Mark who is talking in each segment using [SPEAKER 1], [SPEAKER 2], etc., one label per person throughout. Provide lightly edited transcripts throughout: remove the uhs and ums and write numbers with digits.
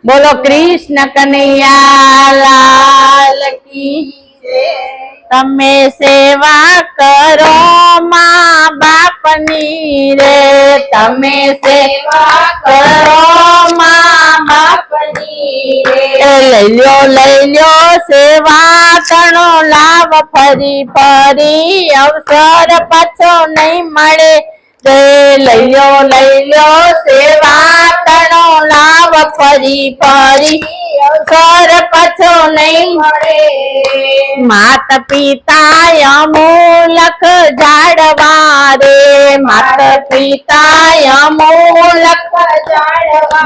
[SPEAKER 1] बोलो कृष्ण कन्हैया लाल की। तमे सेवा करो माँ बापनी रे, तमे सेवा करो माँ बापनी रे। लई लो सेवा करो लाभ फरी फरी, अवसर पाछो नहीं मळे रे। लई लो सेवा करो लाभ फरी फरी, अवसर पाछो नहीं मळे। माता पिता अमूलक जाड़वा रे, माता पिता अमूलक जाड़वा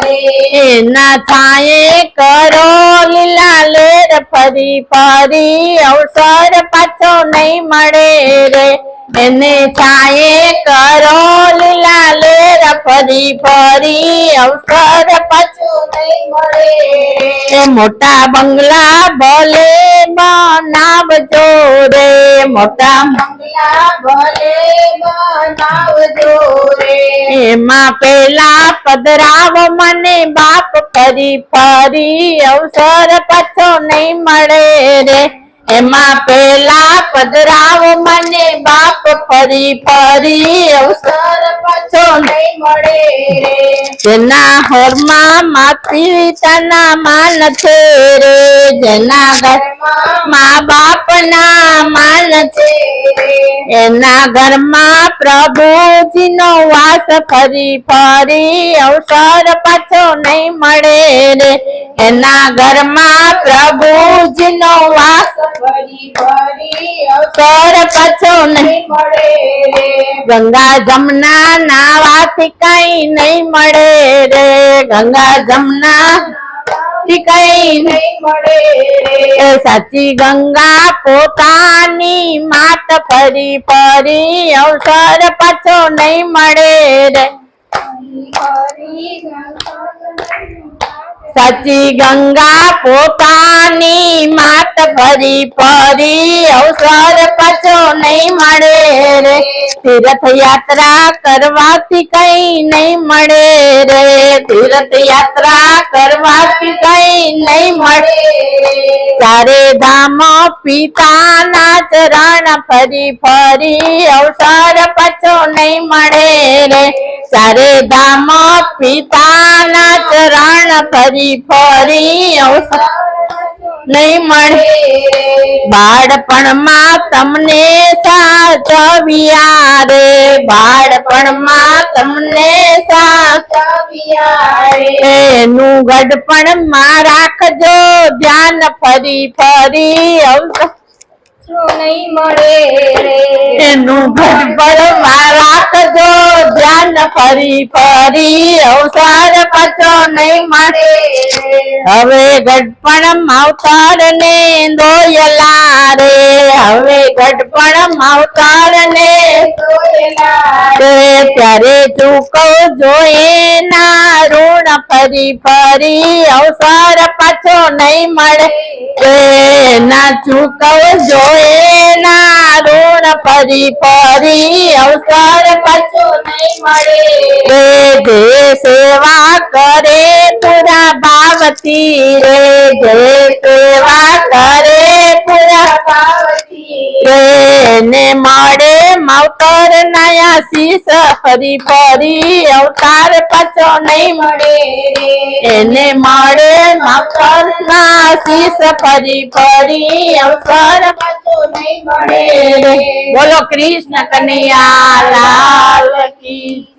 [SPEAKER 1] रे। ना छाये करो लीला लेर फरी फरी, अवसर पाछो नहीं मळे रे। एने छाये करो लीला लेर फरी फरी, अवसर पाछो नहीं मळे। मोटा बंगला भले बनावजो रे, मोटा बंगला भले बनावजो रे। एमा पेला पधराव मने बाप फरी फरी, अवसर पाछो नहीं मळे रे। एमा पेला पधराव मने बाप फरी फरी, अवसर पाछो नहीं मळे रे। जेना घरमा माता पिताना मान छे रे, जेना घरमा माँ बाप ना मान छे रे। एना घरमा प्रभुजी नो वास फरी फरी, अवसर पाछो नहीं मळे रे। एना घरमा प्रभुजी नो वास फरी फरी, अवसर पाछो नहीं मळे रे। गंगा जमुना नावाथी कई नहीं मळे रे, गंगा जमुना कई नहीं मळे रे। साची गंगा पोतानी मात फरी फरी, अवसर पाछो नहीं मळे रे। साची गंगा पोतानी मात फरी फरी, अवसर पाछो नहीं मळे रे। तीर्थ यात्रा करवाथी कई नहीं मळे रे, तीर्थ यात्रा करवाथी कई नहीं मळे। चारे धाम पिताना चरण फरी फरी, अवसर पाछो नहीं मळे रे। चारे धाम पिताना चरण फरी फरी, अवसर नहीं मळे। बाळपणमां तमने साचव्या रे, बाळपणमां तमने साचव्या रे। एनु गढ़पणमां राखजो ध्यान फरी फरी, अवसर नहीं मळे रे। एनु गढ़पणमां राखजो ध्यान फरी फरी, अवसर पाछो नहीं मळे रे। हवे गढ़पण अवतार ने दोयला रे, हवे गढ़पण अवतार ने दोयला रे। त्यारे चूकवजो एना ऋण फरी फरी, अवसर पाछो नहीं मळे रे। ना चूकवजो एना ऋण फरी फरी, अवसर पाछो नहीं मळे रे। जे सेवा करे पूरा भावती रे, जे सेवा करे पूरा भावती रे। ने मळे मावतर नया शीश फरी फरी, अवतार पाछो नहीं मळे रे। एने मळे मावतर ना शीश फरी फरी, अवसर पाछो नहीं मळे रे। बोलो कृष्ण कन्हैया लाल की।